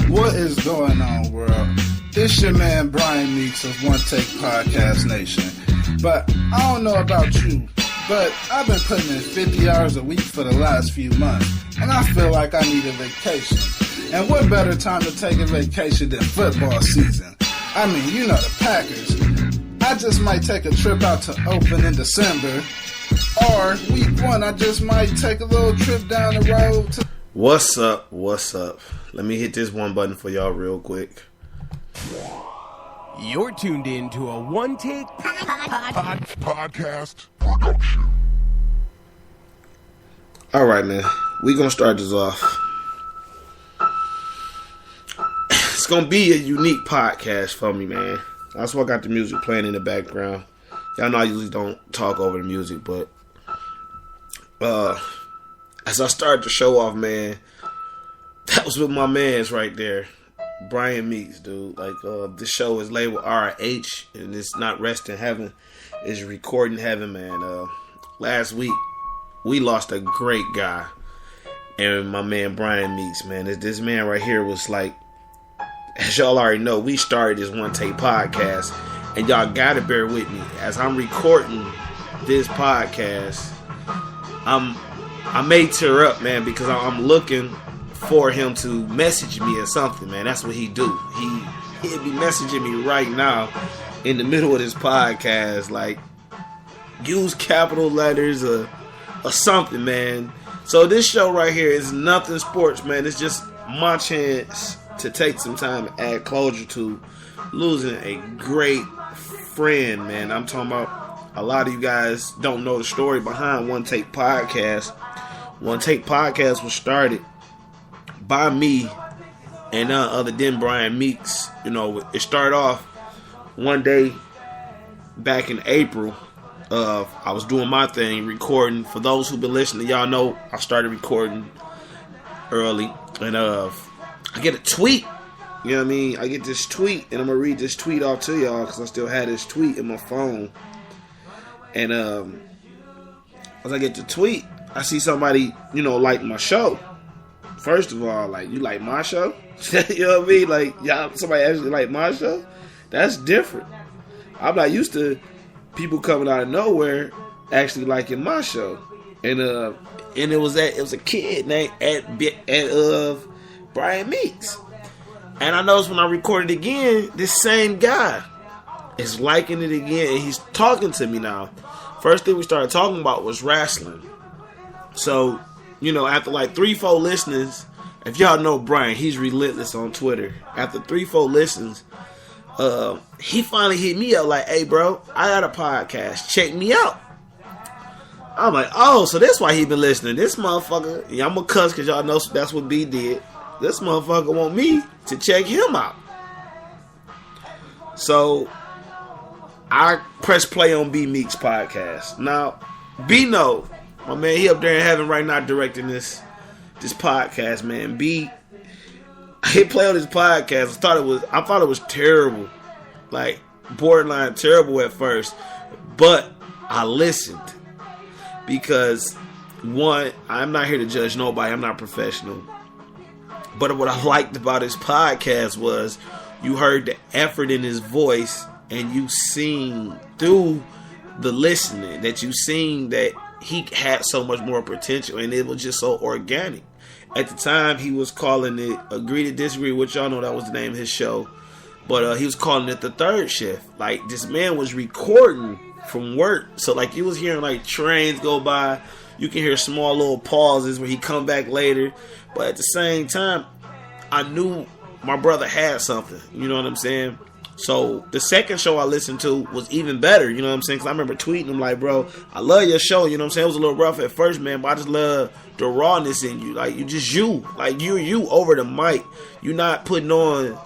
What is going on, world? This your man Brian Meeks of One Take Podcast Nation. But I don't know about you, but I've been putting in 50 hours a week for the last few months, and I feel like I need a vacation. And what better time to take a vacation than football season? I mean, you know the Packers. I just might take a trip out to Oakland in December, or week 1, I just might take a little trip down the road to... What's up? Let me hit this one button for y'all real quick. You're tuned in to a One Take Podcast Production. Alright, man. We gonna start this off. It's gonna be a unique podcast for me, man. That's why I got the music playing in the background. Y'all know I usually don't talk over the music, but as I started the show off, man, that was with my mans right there, Brian Meeks, dude. Like, this show is labeled R.I.H, and it's not rest in heaven, it's record in heaven, man. Last week, we lost a great guy, and my man Brian Meeks, man. This man right here was like, as y'all already know, we started this One Take Podcast, and y'all gotta bear with me. As I'm recording this podcast, I may tear up, man, because I'm looking for him to message me or something, man. That's what he do. He'd be messaging me right now in the middle of this podcast, like, use capital letters or something, man. So this show right here is nothing sports, man. It's just my chance to take some time and add closure to losing a great friend, man. I'm talking about, a lot of you guys don't know the story behind One Take Podcast. One Take Podcast was started by me and none other than Brian Meeks. You know, it started off one day back in April. I was doing my thing, recording. For those who've been listening, y'all know I started recording early. And I get a tweet. You know what I mean? I get this tweet, and I'm going to read this tweet off to y'all because I still had this tweet in my phone. And as I get the tweet, I see somebody, you know, like my show. First of all, like, you like my show? You know what I mean? Like, y'all, somebody actually like my show? That's different. I'm not used to people coming out of nowhere actually liking my show. And it was a kid named Brian Meeks. And I noticed when I recorded again, this same guy is liking it again, and he's talking to me now. First thing we started talking about was wrestling. So, you know, after like 3-4 listens, if y'all know Brian, he's relentless on Twitter. After 3-4 listens, he finally hit me up like, "Hey, bro, I got a podcast. Check me out." I'm like, "Oh, so that's why he been listening. This motherfucker," yeah, I'm gonna cuss because y'all know that's what B did. This motherfucker want me to check him out. So I press play on B Meeks podcast. Now, B know, my man, he up there in heaven right now directing this podcast, man. B, I hit play on this podcast. I thought it was terrible. Like, borderline terrible at first. But I listened. Because, one, I'm not here to judge nobody. I'm not professional. But what I liked about his podcast was you heard the effort in his voice, and you seen through the listening that you seen that he had so much more potential, and it was just so organic. At the time, he was calling it Agree to Disagree, which y'all know that was the name of his show. But he was calling it The Third Shift. Like, this man was recording from work. So, like, you was hearing, like, trains go by. You can hear small little pauses where he come back later. But at the same time, I knew my brother had something. You know what I'm saying? So the second show I listened to was even better, you know what I'm saying? Because I remember tweeting him like, "Bro, I love your show," you know what I'm saying? It was a little rough at first, man, but I just love the rawness in you. Like, you just you. Like, you over the mic. You're not putting on,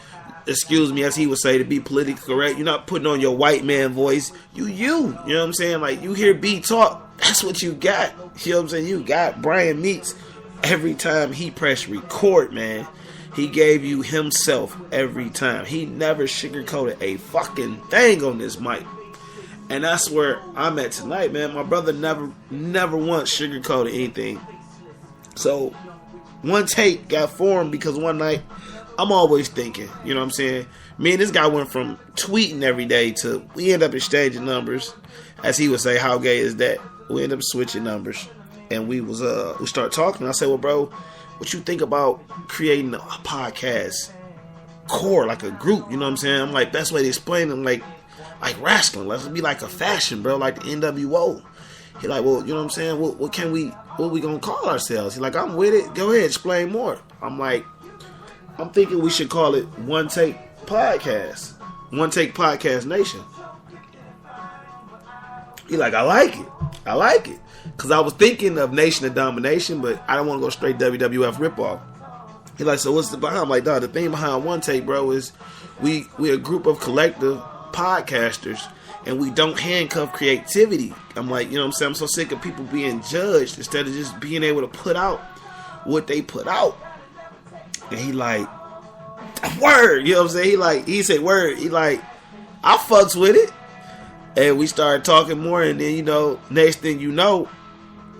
excuse me, as he would say, to be politically correct, you're not putting on your white man voice. You know what I'm saying? Like, you hear B talk, that's what you got. You know what I'm saying? You got Brian Meeks. Every time he pressed record, man, he gave you himself every time. He never sugarcoated a fucking thing on this mic. And that's where I'm at tonight, man. My brother never once sugarcoated anything. So, One Take got formed because one night I'm always thinking, you know what I'm saying? Me and this guy went from tweeting every day to we end up exchanging numbers. As he would say, how gay is that? We end up switching numbers. And we start talking. I said, well, bro, what you think about creating a podcast core, like a group? You know what I'm saying? I'm like, best way to explain it, like wrestling. Let's be like a fashion, bro, like the NWO. He like, well, you know what I'm saying? What we gonna call ourselves? He like, I'm with it. Go ahead, explain more. I'm like, I'm thinking we should call it One Take Podcast. One Take Podcast Nation. He like, I like it. Because I was thinking of Nation of Domination, but I don't want to go straight WWF ripoff. He like, so what's the behind? I'm like, dog, the thing behind One Take, bro, is we a group of collective podcasters, and we don't handcuff creativity. I'm like, you know what I'm saying? I'm so sick of people being judged instead of just being able to put out what they put out. And he like, word, you know what I'm saying? He said word. He like, I fucks with it. And we started talking more, and then, you know, next thing you know,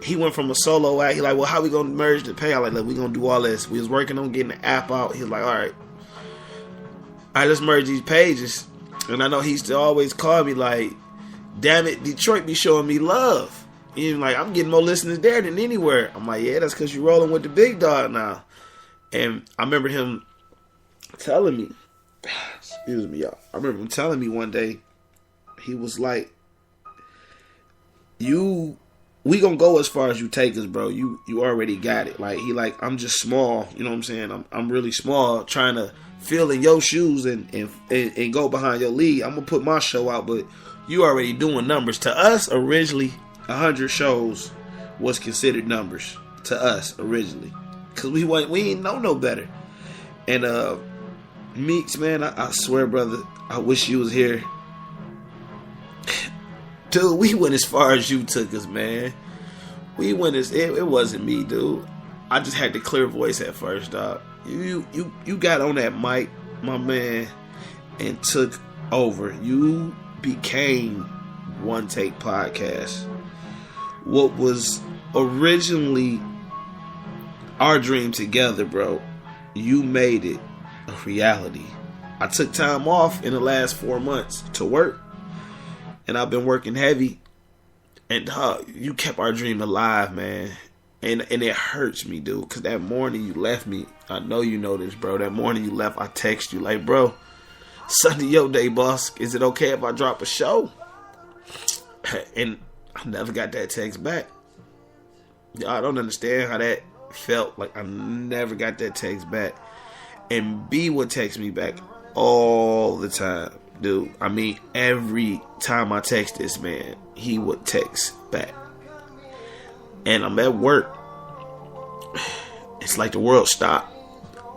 he went from a solo act. He like, well, how we gonna merge the pay? I like, look, we gonna do all this. We was working on getting the app out. He was like, all right, let's merge these pages. And I know he used to always call me like, damn it, Detroit be showing me love. He's like, I'm getting more listeners there than anywhere. I'm like, yeah, that's because you're rolling with the big dog now. And I remember him telling me, excuse me, y'all. I remember him telling me one day, he was like, we gonna go as far as you take us, bro. You already got it. Like, he like, I'm just small, you know what I'm saying? I'm really small, trying to fill in your shoes and go behind your lead. I'm gonna put my show out, but you already doing numbers. To us, originally, 100 shows was considered numbers to us originally, cause we ain't know no better. And Meeks, man, I swear, brother, I wish you was here. Dude, we went as far as you took us, man. We went it wasn't me, dude. I just had the clear voice at first, dog. You got on that mic, my man, and took over. You became One Take Podcast. What was originally our dream together, bro, you made it a reality. I took time off in the last 4 months to work, and I've been working heavy. And you kept our dream alive, man. And it hurts me, dude, because that morning you left me. I know you know this, bro. That morning you left, I text you like, bro, Sunday your day, boss. Is it okay if I drop a show? And I never got that text back. I don't understand how that felt. Like, I never got that text back. And B would text me back all the time, dude. I mean, every time I text this man, he would text back. And I'm at work. It's like the world stopped.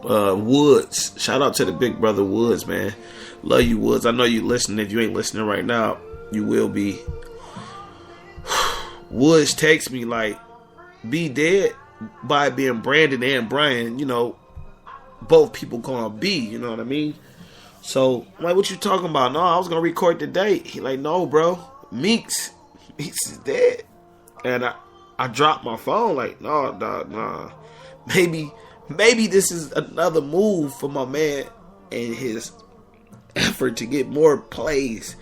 Woods. Shout out to the big brother Woods, man. Love you, Woods. I know you listening. If you ain't listening right now, you will be. Woods texts me like, be dead by being Brandon and Brian. You know, both people call him B. You know what I mean? So, I'm like, what you talking about? No, I was going to record today. He like, no, bro. Meeks is dead. And I dropped my phone like, no, dog, nah. Maybe this is another move for my man and his effort to get more plays.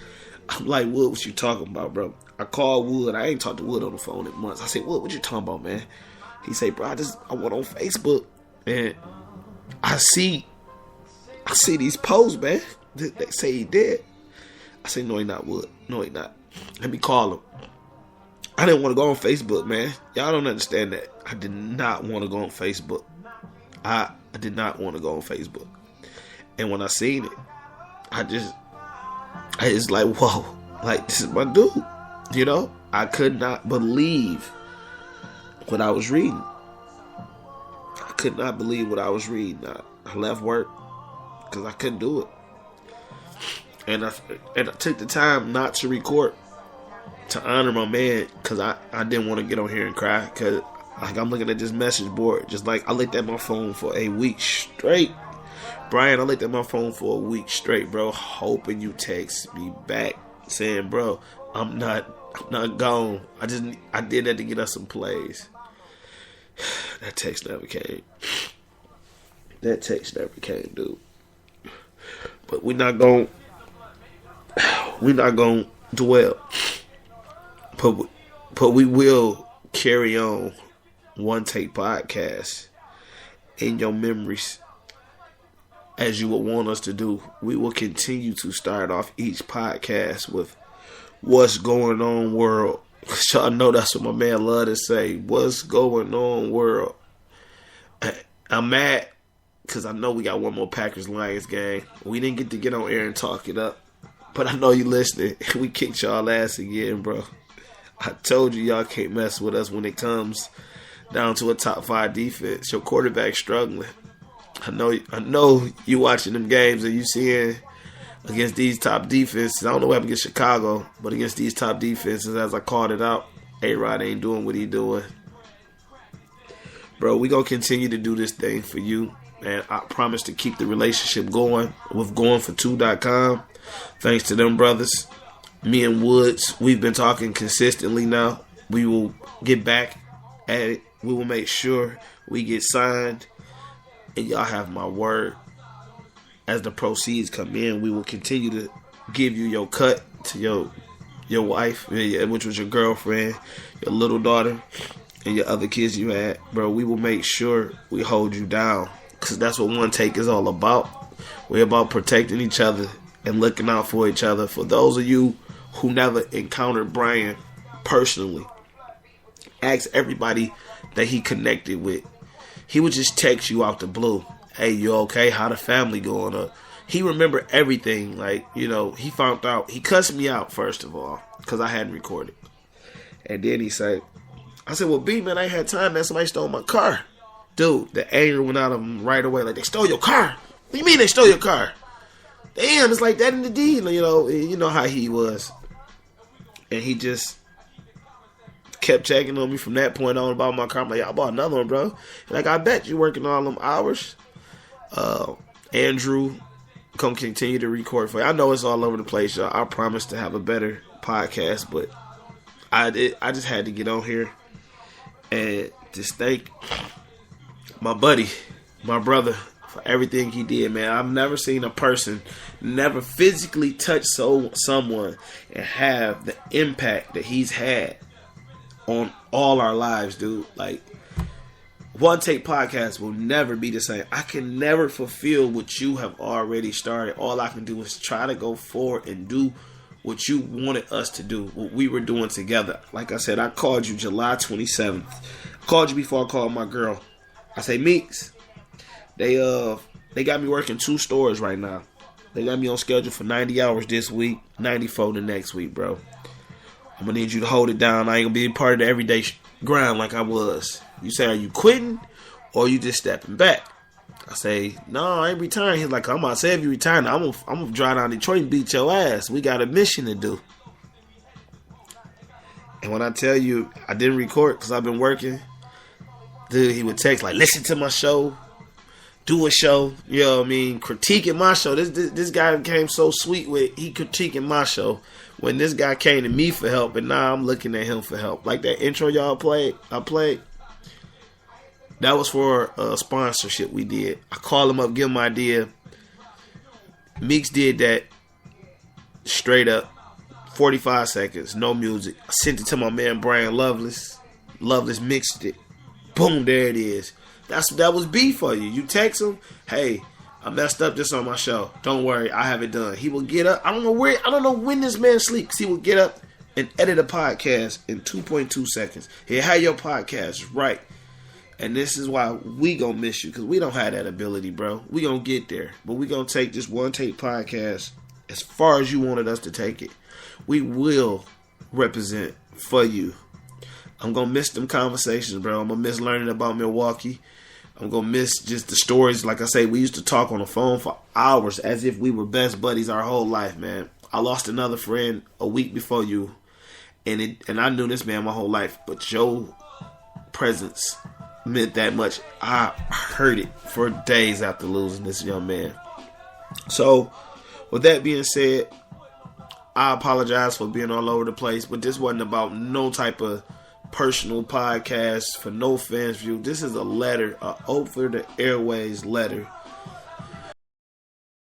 I'm like, Wood, what you talking about, bro? I called Wood. I ain't talked to Wood on the phone in months. I said, Wood, what you talking about, man? He said, bro, I went on Facebook and I see these posts, man. They say he dead. I say, no, he not, Wood. No, he not. Let me call him. I didn't want to go on Facebook, man. Y'all don't understand that. I did not want to go on Facebook. I did not want to go on Facebook. And when I seen it, I just like, whoa, like, this is my dude. You know, I could not believe what I was reading. I could not believe what I was reading. I left work because I couldn't do it. And I took the time not to record to honor my man, because I didn't want to get on here and cry, because like, I'm looking at this message board, just like I looked at my phone for a week straight. Brian, I looked at my phone for a week straight, bro, hoping you text me back saying, bro, I'm not gone. I did that to get us some plays. That text never came. That text never came, dude. But we're not gonna dwell. But we will carry on One Take Podcast in your memories as you would want us to do. We will continue to start off each podcast with what's going on, world. Y'all know that's what my man love to say. What's going on, world? I'm mad because I know we got one more Packers-Lions game. We didn't get to get on air and talk it up. But I know you listening. We kicked y'all ass again, bro. I told you y'all can't mess with us when it comes down to a top 5 defense. Your quarterback struggling. I know you watching them games and you seeing against these top defenses. I don't know what happened against Chicago, but against these top defenses, as I called it out, R.I.H ain't doing what he doing. Bro, we gonna continue to do this thing for you. And I promise to keep the relationship going with goingfor2.com. Thanks to them brothers. Me and Woods, we've been talking consistently now. We will get back at it. We will make sure we get signed. And y'all have my word. As the proceeds come in, we will continue to give you your cut to your wife, which was your girlfriend, your little daughter, and your other kids you had. Bro, we will make sure we hold you down. Because that's what One Take is all about. We're about protecting each other and looking out for each other. For those of you who never encountered Brian personally, ask everybody that he connected with. He would just text you out the blue. Hey, you okay? How the family going up? He remembered everything. Like, he found out. He cussed me out, first of all, because I hadn't recorded. And then he said, I said, well, B, man, I ain't had time, man. Somebody stole my car. Dude, the anger went out of him right away. Like, they stole your car? What do you mean they stole your car? Damn, it's like that in the deal. You know how he was. And he just kept checking on me from that point on about my car. I'm like, I bought another one, bro. Like, I bet you working all them hours. Andrew, come continue to record for you. I know it's all over the place, y'all. I promise to have a better podcast, but I just had to get on here and just thank my buddy, my brother, for everything he did, man. I've never seen a person never physically touch someone and have the impact that he's had on all our lives, dude. Like, One Take Podcast will never be the same. I can never fulfill what you have already started. All I can do is try to go forward and do what you wanted us to do, what we were doing together. Like I said, I called you July 27th. I called you before I called my girl. I say, Meeks, they got me working 2 stores right now. They got me on schedule for 90 hours this week, 94 the next week, bro. I'm going to need you to hold it down. I ain't going to be a part of the everyday grind like I was. You say, are you quitting or you just stepping back? I say, no, I ain't retiring. He's like, I'm about to say if you retiring, I'm going to drive down Detroit and beat your ass. We got a mission to do. And when I tell you I didn't record because I've been working, dude, he would text like, listen to my show, do a show, you know what I mean, critiquing my show. This guy became so sweet with he critiquing my show when this guy came to me for help, and now I'm looking at him for help. Like that intro y'all played, that was for a sponsorship we did. I called him up, give him an idea. Meeks did that straight up, 45 seconds, no music. I sent it to my man Brian Loveless. Loveless mixed it. Boom, there it is. That was B for you. You text him, hey, I messed up this on my show. Don't worry, I have it done. He will get up. I don't know when this man sleeps. He will get up and edit a podcast in 2.2 seconds. He'll have your podcast right. And this is why we gonna miss you, because we don't have that ability, bro. We gonna get there. But we gonna take this One Take Podcast as far as you wanted us to take it. We will represent for you. I'm gonna miss them conversations, bro. I'm gonna miss learning about Milwaukee. I'm gonna miss just the stories. Like I say, we used to talk on the phone for hours as if we were best buddies our whole life, man. I lost another friend a week before you, and I knew this man my whole life, but your presence meant that much. I heard it for days after losing this young man. So, with that being said, I apologize for being all over the place, but this wasn't about no type of personal podcast for no fans view. This is a letter, a over the airways letter